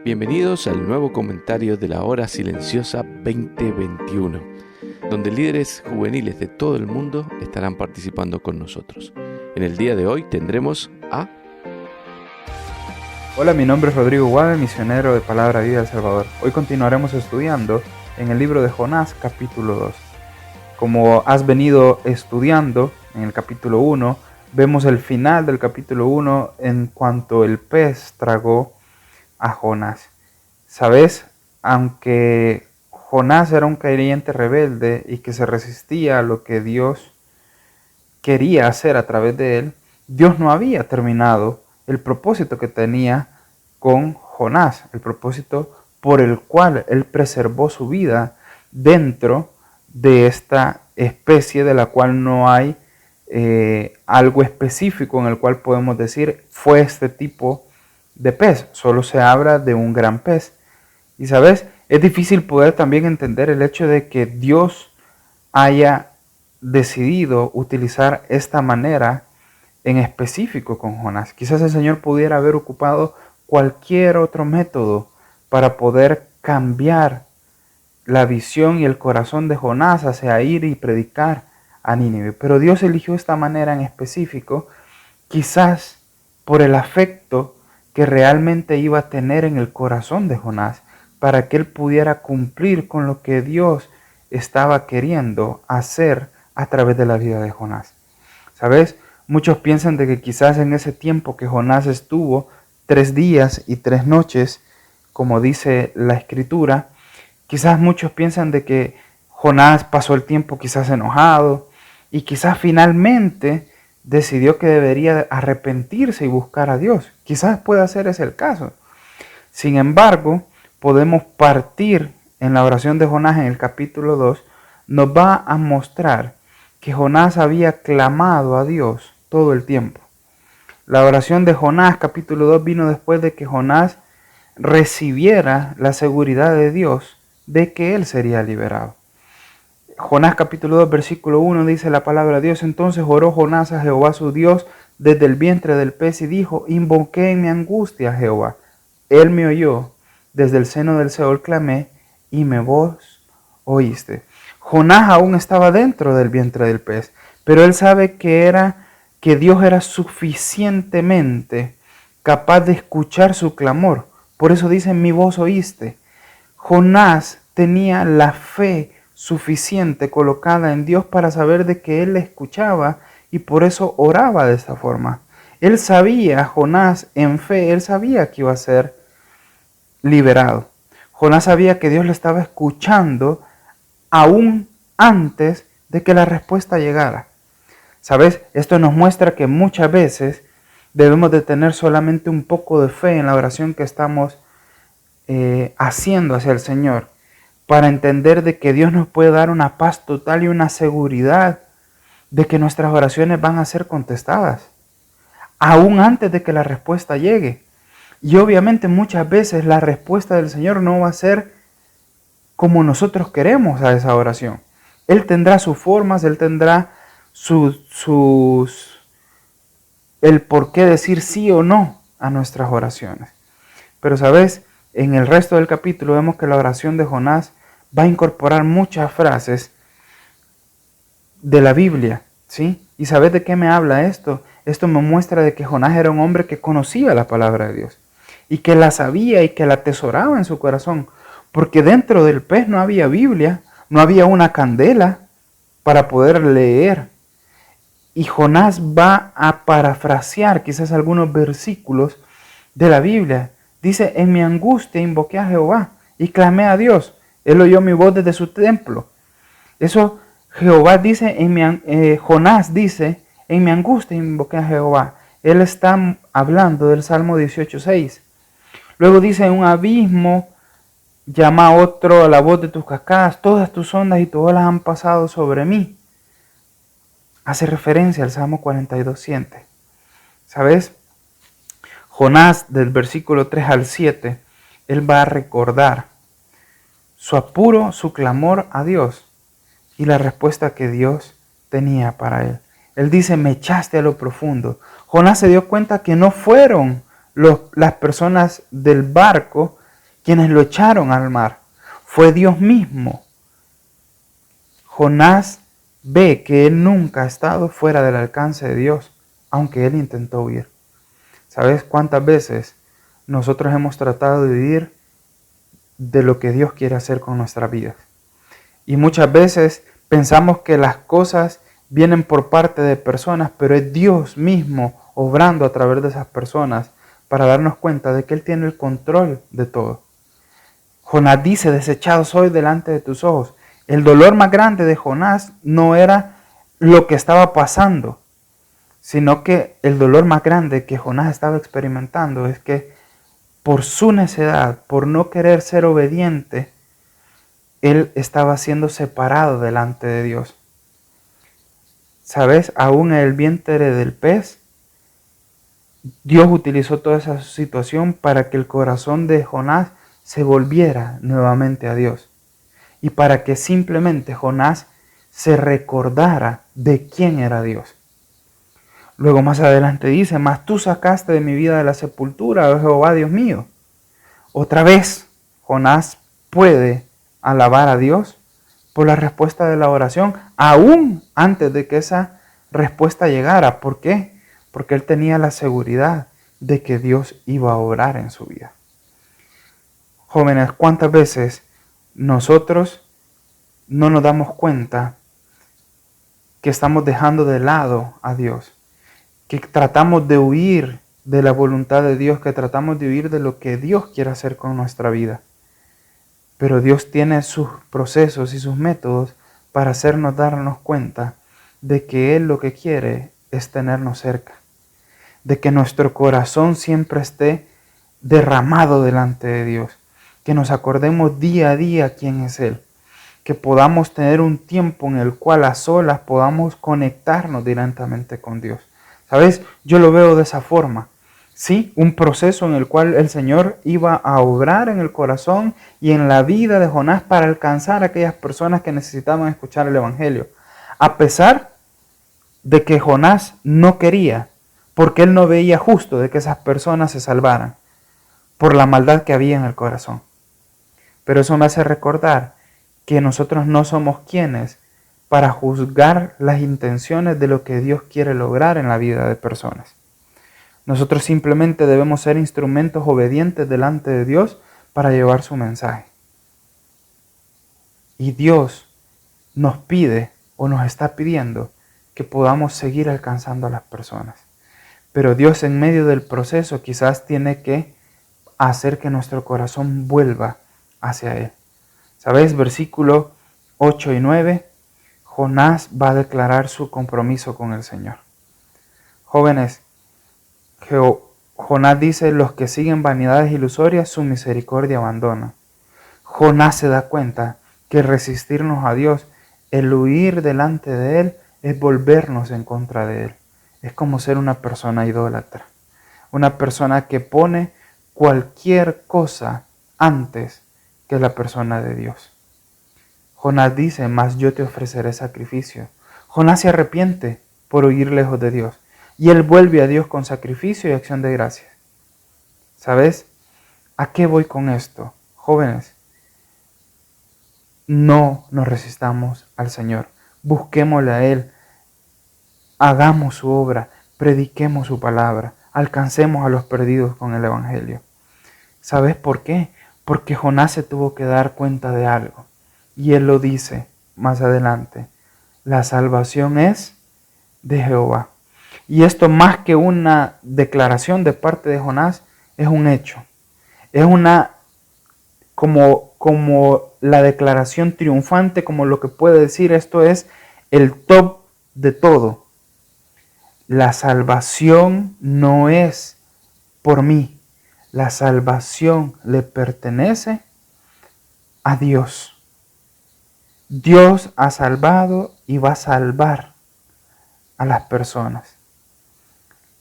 Bienvenidos al nuevo comentario de la Hora Silenciosa 2021, donde líderes juveniles de todo el mundo estarán participando con nosotros. En el día de hoy tendremos a... Hola, mi nombre es Rodrigo Guave, misionero de Palabra Vida El Salvador. Hoy continuaremos estudiando en el libro de Jonás, capítulo 2. Como has venido estudiando en el capítulo 1, vemos el final del capítulo 1 en cuanto el pez tragó a Jonás. ¿Sabes? Aunque Jonás era un creyente rebelde y que se resistía a lo que Dios quería hacer a través de él, Dios no había terminado el propósito que tenía con Jonás, el propósito por el cual él preservó su vida dentro de esta especie de la cual no hay algo específico en el cual podemos decir fue este tipo de pez, solo se habla de un gran pez. Y sabes, es difícil poder también entender el hecho de que Dios haya decidido utilizar esta manera en específico con Jonás. Quizás el Señor pudiera haber ocupado cualquier otro método para poder cambiar la visión y el corazón de Jonás hacia ir y predicar a Nínive. Pero Dios eligió esta manera en específico, quizás por el afecto que realmente iba a tener en el corazón de Jonás, para que él pudiera cumplir con lo que Dios estaba queriendo hacer a través de la vida de Jonás. ¿Sabes? Muchos piensan de que quizás en ese tiempo que Jonás estuvo 3 días y 3 noches, como dice la Escritura, quizás muchos piensan de que Jonás pasó el tiempo quizás enojado y quizás finalmente decidió que debería arrepentirse y buscar a Dios. Quizás pueda ser ese el caso. Sin embargo, podemos partir en la oración de Jonás en el capítulo 2, nos va a mostrar que Jonás había clamado a Dios todo el tiempo. La oración de Jonás capítulo 2 vino después de que Jonás recibiera la seguridad de Dios de que él sería liberado. Jonás capítulo 2 versículo 1 dice la palabra de Dios: entonces oró Jonás a Jehová su Dios desde el vientre del pez y dijo: invoqué en mi angustia a Jehová. Él me oyó, desde el seno del Seol clamé y mi voz oíste. Jonás aún estaba dentro del vientre del pez, pero él sabe que Dios era suficientemente capaz de escuchar su clamor. Por eso dice: mi voz oíste. Jonás tenía la fe suficiente colocada en Dios para saber de que él le escuchaba y por eso oraba de esta forma. Él sabía, Jonás en fe, él sabía que iba a ser liberado. Jonás sabía que Dios le estaba escuchando aún antes de que la respuesta llegara. ¿Sabes? Esto nos muestra que muchas veces debemos de tener solamente un poco de fe en la oración que estamos haciendo hacia el Señor, para entender de que Dios nos puede dar una paz total y una seguridad de que nuestras oraciones van a ser contestadas, aún antes de que la respuesta llegue. Y obviamente muchas veces la respuesta del Señor no va a ser como nosotros queremos a esa oración. Él tendrá sus formas, Él tendrá el por qué decir sí o no a nuestras oraciones. Pero sabes, en el resto del capítulo vemos que la oración de Jonás va a incorporar muchas frases de la Biblia, ¿sí? ¿Y sabes de qué me habla esto? Esto me muestra de que Jonás era un hombre que conocía la palabra de Dios y que la sabía y que la atesoraba en su corazón, porque dentro del pez no había Biblia, no había una candela para poder leer. Y Jonás va a parafrasear quizás algunos versículos de la Biblia. Dice: en mi angustia invoqué a Jehová y clamé a Dios. Él oyó mi voz desde su templo. Eso Jehová dice, Jonás dice: en mi angustia invoqué a Jehová. Él está hablando del Salmo 18:6. Luego dice: en un abismo llama a otro a la voz de tus cascadas, todas tus ondas y tus olas han pasado sobre mí. Hace referencia al Salmo 42:7. ¿Sabes? Jonás, del versículo 3 al 7, él va a recordar su apuro, su clamor a Dios y la respuesta que Dios tenía para él. Él dice: me echaste a lo profundo. Jonás se dio cuenta que no fueron las personas del barco quienes lo echaron al mar. Fue Dios mismo. Jonás ve que él nunca ha estado fuera del alcance de Dios, aunque él intentó huir. ¿Sabes cuántas veces nosotros hemos tratado de huir de lo que Dios quiere hacer con nuestras vidas? Y muchas veces pensamos que las cosas vienen por parte de personas, pero es Dios mismo obrando a través de esas personas para darnos cuenta de que Él tiene el control de todo. Jonás dice, desechado soy delante de tus ojos. El dolor más grande de Jonás no era lo que estaba pasando, sino que el dolor más grande que Jonás estaba experimentando es que por su necedad, por no querer ser obediente, él estaba siendo separado delante de Dios. ¿Sabes? Aún en el vientre del pez, Dios utilizó toda esa situación para que el corazón de Jonás se volviera nuevamente a Dios. Y para que simplemente Jonás se recordara de quién era Dios. Luego más adelante dice, mas tú sacaste de mi vida de la sepultura, oh Jehová Dios mío. Otra vez Jonás puede alabar a Dios por la respuesta de la oración, aún antes de que esa respuesta llegara. ¿Por qué? Porque él tenía la seguridad de que Dios iba a obrar en su vida. Jóvenes, ¿cuántas veces nosotros no nos damos cuenta que estamos dejando de lado a Dios? Que tratamos de huir de la voluntad de Dios, que tratamos de huir de lo que Dios quiere hacer con nuestra vida. Pero Dios tiene sus procesos y sus métodos para hacernos darnos cuenta de que Él lo que quiere es tenernos cerca. De que nuestro corazón siempre esté derramado delante de Dios. Que nos acordemos día a día quién es Él. Que podamos tener un tiempo en el cual a solas podamos conectarnos directamente con Dios. ¿Sabes? Yo lo veo de esa forma. Sí, un proceso en el cual el Señor iba a obrar en el corazón y en la vida de Jonás para alcanzar a aquellas personas que necesitaban escuchar el Evangelio. A pesar de que Jonás no quería, porque él no veía justo de que esas personas se salvaran por la maldad que había en el corazón. Pero eso me hace recordar que nosotros no somos quienes para juzgar las intenciones de lo que Dios quiere lograr en la vida de personas. Nosotros simplemente debemos ser instrumentos obedientes delante de Dios para llevar su mensaje. Y Dios nos pide o nos está pidiendo que podamos seguir alcanzando a las personas. Pero Dios en medio del proceso quizás tiene que hacer que nuestro corazón vuelva hacia Él. ¿Sabes? Versículo 8 y 9, Jonás va a declarar su compromiso con el Señor. Jóvenes, Jonás dice, los que siguen vanidades ilusorias, su misericordia abandona. Jonás se da cuenta que resistirnos a Dios, el huir delante de Él, es volvernos en contra de Él. Es como ser una persona idólatra. Una persona que pone cualquier cosa antes que la persona de Dios. Jonás dice, mas yo te ofreceré sacrificio. Jonás se arrepiente por huir lejos de Dios. Y él vuelve a Dios con sacrificio y acción de gracias. ¿Sabes? ¿A qué voy con esto? Jóvenes, no nos resistamos al Señor. Busquémosle a Él. Hagamos su obra. Prediquemos su palabra. Alcancemos a los perdidos con el Evangelio. ¿Sabes por qué? Porque Jonás se tuvo que dar cuenta de algo. Y él lo dice más adelante. La salvación es de Jehová. Y esto, más que una declaración de parte de Jonás, es un hecho. Es una como la declaración triunfante, como lo que puede decir, esto es el top de todo. La salvación no es por mí. La salvación le pertenece a Dios. Dios ha salvado y va a salvar a las personas.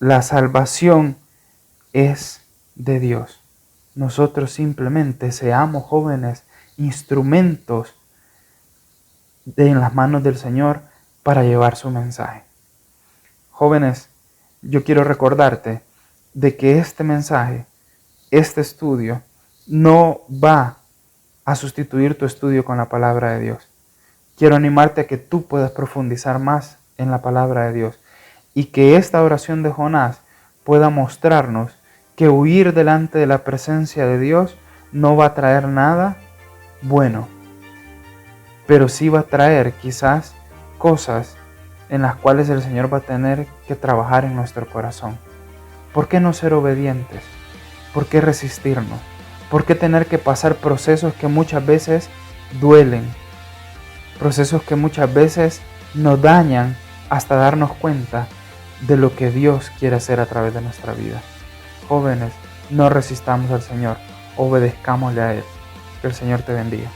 La salvación es de Dios. Nosotros simplemente seamos, jóvenes, instrumentos en las manos del Señor para llevar su mensaje. Jóvenes, yo quiero recordarte de que este mensaje, este estudio, no va a sustituir tu estudio con la palabra de Dios. Quiero animarte a que tú puedas profundizar más en la palabra de Dios y que esta oración de Jonás pueda mostrarnos que huir delante de la presencia de Dios no va a traer nada bueno, pero sí va a traer quizás cosas en las cuales el Señor va a tener que trabajar en nuestro corazón. ¿Por qué no ser obedientes? ¿Por qué resistirnos? ¿Por qué tener que pasar procesos que muchas veces duelen? Procesos que muchas veces nos dañan hasta darnos cuenta de lo que Dios quiere hacer a través de nuestra vida. Jóvenes, no resistamos al Señor, obedezcámosle a Él. Que el Señor te bendiga.